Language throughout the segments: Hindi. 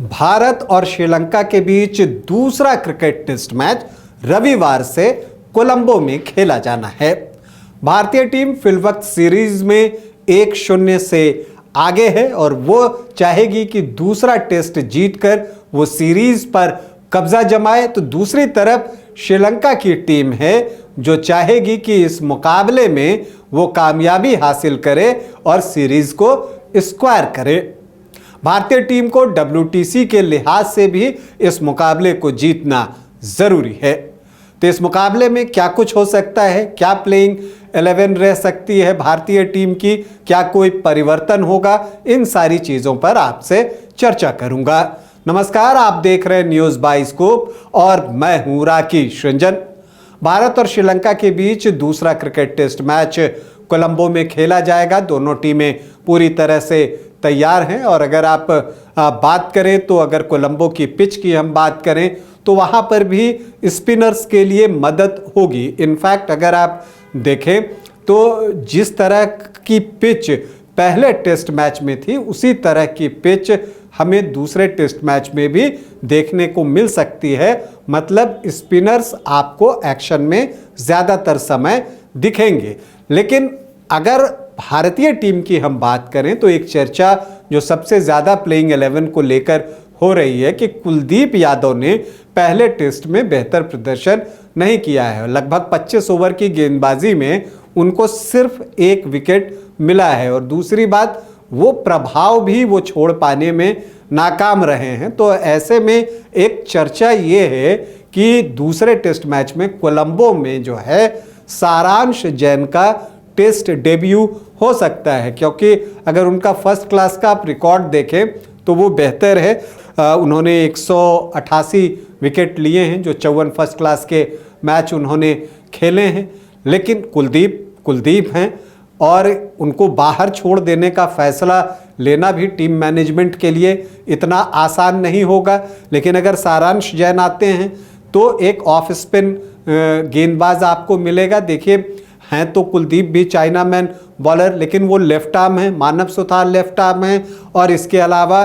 भारत और श्रीलंका के बीच दूसरा क्रिकेट टेस्ट मैच रविवार से कोलंबो में खेला जाना है। भारतीय टीम फिलवक्त सीरीज में 1-0 से आगे है और वो चाहेगी कि दूसरा टेस्ट जीतकर वो सीरीज पर कब्जा जमाए, तो दूसरी तरफ श्रीलंका की टीम है जो चाहेगी कि इस मुकाबले में वो कामयाबी हासिल करे और सीरीज को स्क्वायर करे। भारतीय टीम को WTC के लिहाज से भी इस मुकाबले को जीतना जरूरी है। तो इस मुकाबले में क्या कुछ हो सकता है, क्या प्लेइंग 11 रह सकती है भारतीय टीम की, क्या कोई परिवर्तन होगा, इन सारी चीजों पर आपसे चर्चा करूंगा। नमस्कार, आप देख रहे हैं न्यूज बाय स्कूप और मैं हूं राकेश रंजन। भारत और श्रीलंका के बीच दूसरा क्रिकेट टेस्ट मैच कोलंबो में खेला जाएगा। दोनों टीमें पूरी तरह से तैयार हैं और अगर आप बात करें तो अगर कोलंबो की पिच की हम बात करें तो वहां पर भी स्पिनर्स के लिए मदद होगी। इनफैक्ट अगर आप देखें तो जिस तरह की पिच पहले टेस्ट मैच में थी उसी तरह की पिच हमें दूसरे टेस्ट मैच में भी देखने को मिल सकती है। मतलब स्पिनर्स आपको एक्शन में ज़्यादातर समय दिखेंगे। लेकिन अगर भारतीय टीम की हम बात करें तो एक चर्चा जो सबसे ज़्यादा प्लेइंग 11 को लेकर हो रही है कि कुलदीप यादव ने पहले टेस्ट में बेहतर प्रदर्शन नहीं किया है। लगभग 25 ओवर की गेंदबाजी में उनको सिर्फ 1 विकेट मिला है और दूसरी बात वो प्रभाव भी वो छोड़ पाने में नाकाम रहे हैं। तो ऐसे में एक चर्चा ये है कि दूसरे टेस्ट मैच में कोलंबो में जो है सारांश जैन का टेस्ट डेब्यू हो सकता है, क्योंकि अगर उनका फर्स्ट क्लास का आप रिकॉर्ड देखें तो वो बेहतर है। उन्होंने 188 विकेट लिए हैं, जो 54 फर्स्ट क्लास के मैच उन्होंने खेले हैं। लेकिन कुलदीप हैं और उनको बाहर छोड़ देने का फैसला लेना भी टीम मैनेजमेंट के लिए इतना आसान नहीं होगा। लेकिन अगर सारांश जैन आते हैं तो एक ऑफ स्पिन गेंदबाज आपको मिलेगा। देखिए, हैं तो कुलदीप भी चाइना मैन बॉलर, लेकिन वो लेफ्ट आर्म है, मानव सुथार लेफ्ट आर्म है और इसके अलावा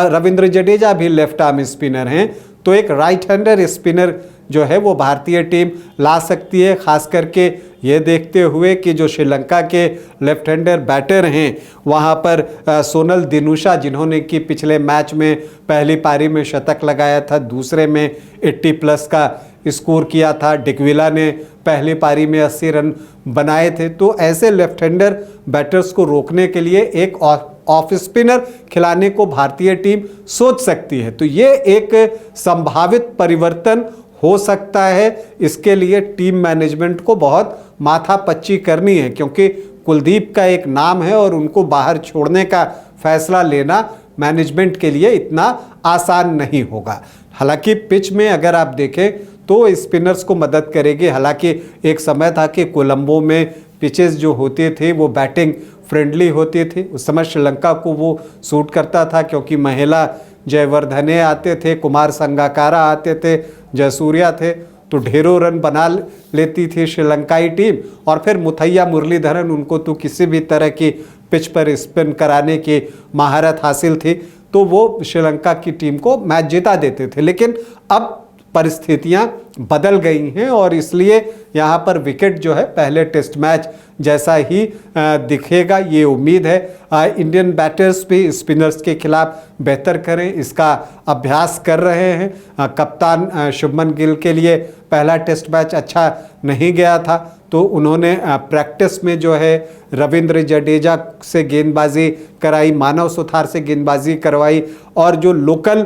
रविंद्र जडेजा भी लेफ्ट आर्म स्पिनर हैं। तो एक राइट हैंडर स्पिनर जो है वो भारतीय टीम ला सकती है, खास करके ये देखते हुए कि जो श्रीलंका के लेफ्ट हैंडर बैटर हैं वहाँ पर सोनल दिनुशा, जिन्होंने कि पिछले मैच में पहली पारी में शतक लगाया था, दूसरे में 80+ का स्कोर किया था। डिकविला ने पहली पारी में 80 रन बनाए थे। तो ऐसे लेफ्ट हैंडर बैटर्स को रोकने के लिए एक ऑफ स्पिनर खिलाने को भारतीय टीम सोच सकती है। तो ये एक संभावित परिवर्तन हो सकता है। इसके लिए टीम मैनेजमेंट को बहुत माथापच्ची करनी है, क्योंकि कुलदीप का एक नाम है और उनको बाहर छोड़ने का फैसला लेना मैनेजमेंट के लिए इतना आसान नहीं होगा। हालांकि पिच में अगर आप देखें तो स्पिनर्स को मदद करेगी। हालांकि एक समय था कि कोलंबो में पिचेस जो होते थे वो बैटिंग फ्रेंडली होती थी। उस समय श्रीलंका को वो सूट करता था, क्योंकि महिला जयवर्धने आते थे, कुमार संगाकारा आते थे, जयसूर्या थे, तो ढेरों रन बना लेती थी श्रीलंकाई टीम। और फिर मुथैया मुरलीधरन, उनको तो किसी भी तरह की पिच पर स्पिन कराने की महारत हासिल थी, तो वो श्रीलंका की टीम को मैच जिता देते थे। लेकिन अब परिस्थितियां बदल गई हैं और इसलिए यहाँ पर विकेट जो है पहले टेस्ट मैच जैसा ही दिखेगा, ये उम्मीद है। इंडियन बैटर्स भी स्पिनर्स के खिलाफ बेहतर करें, इसका अभ्यास कर रहे हैं। कप्तान शुभमन गिल के लिए पहला टेस्ट मैच अच्छा नहीं गया था, तो उन्होंने प्रैक्टिस में जो है रविंद्र जडेजा से गेंदबाजी कराई, मानव सुथार से गेंदबाजी करवाई और जो लोकल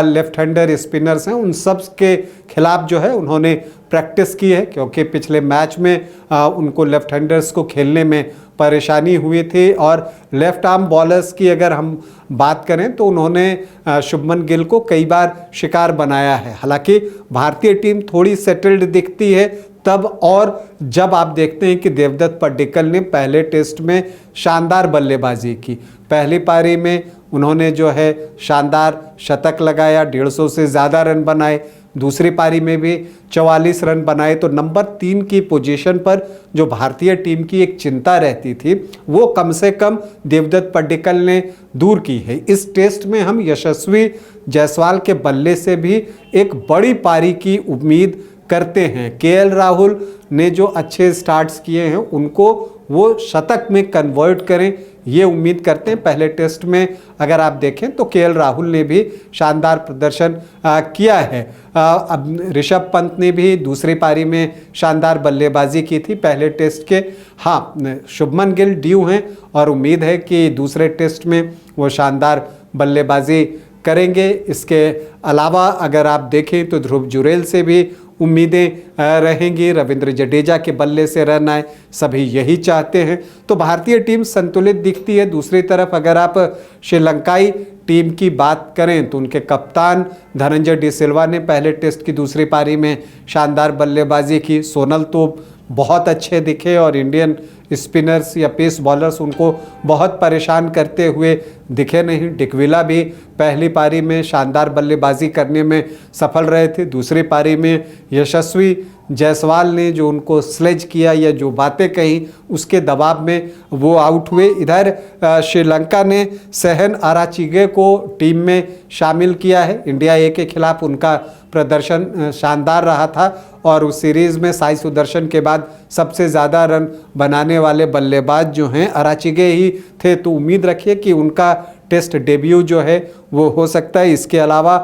लेफ्ट हैंडर स्पिनर्स हैं उन सब के खिलाफ जो है उन्होंने प्रैक्टिस की है, क्योंकि पिछले मैच में उनको लेफ्ट हैंडर्स को खेलने में परेशानी हुई थी। और लेफ्ट आर्म बॉलर्स की अगर हम बात करें तो उन्होंने शुभमन गिल को कई बार शिकार बनाया है। हालांकि भारतीय टीम थोड़ी सेटल्ड दिखती है तब और जब आप देखते हैं कि देवदत्त पड्डीकल ने पहले टेस्ट में शानदार बल्लेबाजी की। पहली पारी में उन्होंने जो है शानदार शतक लगाया, 150 से ज़्यादा रन बनाए। दूसरी पारी में भी 44 रन बनाए। तो नंबर 3 की पोजीशन पर जो भारतीय टीम की एक चिंता रहती थी वो कम से कम देवदत्त पड्डीकल ने दूर की है। इस टेस्ट में हम यशस्वी जायसवाल के बल्ले से भी एक बड़ी पारी की उम्मीद करते हैं। केएल राहुल ने जो अच्छे स्टार्ट्स किए हैं उनको वो शतक में कन्वर्ट करें, ये उम्मीद करते हैं। पहले टेस्ट में अगर आप देखें तो केएल राहुल ने भी शानदार प्रदर्शन किया है। अब ऋषभ पंत ने भी दूसरी पारी में शानदार बल्लेबाजी की थी पहले टेस्ट के। हाँ, शुभमन गिल ड्यू हैं और उम्मीद है कि दूसरे टेस्ट में वो शानदार बल्लेबाजी करेंगे। इसके अलावा अगर आप देखें तो ध्रुव जुरेल से भी उम्मीदें रहेंगी। रविंद्र जडेजा के बल्ले से रन आए, सभी यही चाहते हैं। तो भारतीय टीम संतुलित दिखती है। दूसरी तरफ अगर आप श्रीलंकाई टीम की बात करें तो उनके कप्तान धनंजय डी सिल्वा ने पहले टेस्ट की दूसरी पारी में शानदार बल्लेबाजी की। सोनल तो बहुत अच्छे दिखे और इंडियन स्पिनर्स या पेस बॉलर्स उनको बहुत परेशान करते हुए दिखे नहीं। डिकविला भी पहली पारी में शानदार बल्लेबाजी करने में सफल रहे थे। दूसरी पारी में यशस्वी जायसवाल ने जो उनको स्लेज किया या जो बातें कही उसके दबाव में वो आउट हुए। इधर श्रीलंका ने सहन आराचीगे को टीम में शामिल किया है। इंडिया ए के खिलाफ उनका प्रदर्शन शानदार रहा था और उस सीरीज़ में साई सुदर्शन के बाद सबसे ज़्यादा रन बनाने वाले बल्लेबाज जो हैं आराचीगे ही थे। तो उम्मीद रखिए कि उनका टेस्ट डेब्यू जो है वो हो सकता है। इसके अलावा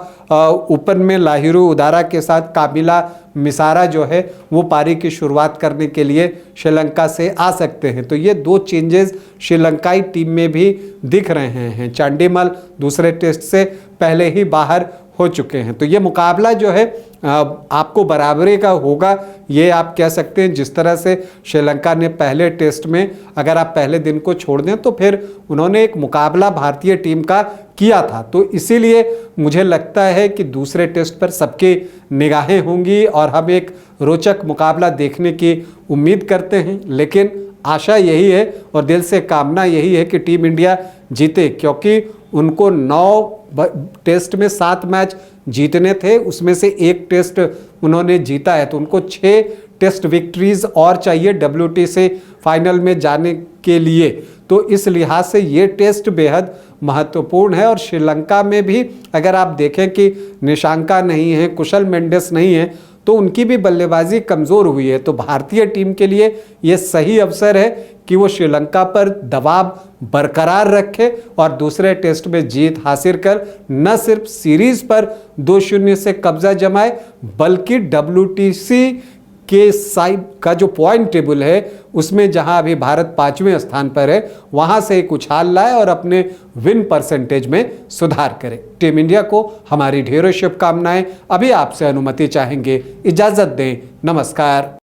ओपन में लाहिरू उदारा के साथ काबिला मिसारा जो है वो पारी की शुरुआत करने के लिए श्रीलंका से आ सकते हैं। तो ये दो चेंजेस श्रीलंकाई टीम में भी दिख रहे हैं। चांडीमल दूसरे टेस्ट से पहले ही बाहर हो चुके हैं। तो ये मुकाबला जो है आपको बराबरी का होगा, ये आप कह सकते हैं। जिस तरह से श्रीलंका ने पहले टेस्ट में अगर आप पहले दिन को छोड़ दें तो फिर उन्होंने एक मुकाबला भारतीय टीम का किया था। तो इसीलिए मुझे लगता है कि दूसरे टेस्ट पर सबकी निगाहें होंगी और हम एक रोचक मुकाबला देखने की उम्मीद करते हैं। लेकिन आशा यही है और दिल से कामना यही है कि टीम इंडिया जीते, क्योंकि उनको 9 टेस्ट में 7 मैच जीतने थे, उसमें से 1 टेस्ट उन्होंने जीता है। तो उनको 6 टेस्ट विक्ट्रीज और चाहिए WTC फाइनल में जाने के लिए। तो इस लिहाज से ये टेस्ट बेहद महत्वपूर्ण है। और श्रीलंका में भी अगर आप देखें कि निशांका नहीं है, कुशल मेंडिस नहीं है, तो उनकी भी बल्लेबाजी कमज़ोर हुई है। तो भारतीय टीम के लिए ये सही अवसर है कि वो श्रीलंका पर दबाव बरकरार रखे और दूसरे टेस्ट में जीत हासिल कर न सिर्फ सीरीज पर 2-0 से कब्जा जमाए बल्कि WTC के साइड का जो पॉइंट टेबल है उसमें जहां अभी भारत 5वें स्थान पर है वहां से एक उछाल लाए और अपने विन परसेंटेज में सुधार करे। टीम इंडिया को हमारी ढेरों शुभकामनाएं। अभी आपसे अनुमति चाहेंगे, इजाजत दें, नमस्कार।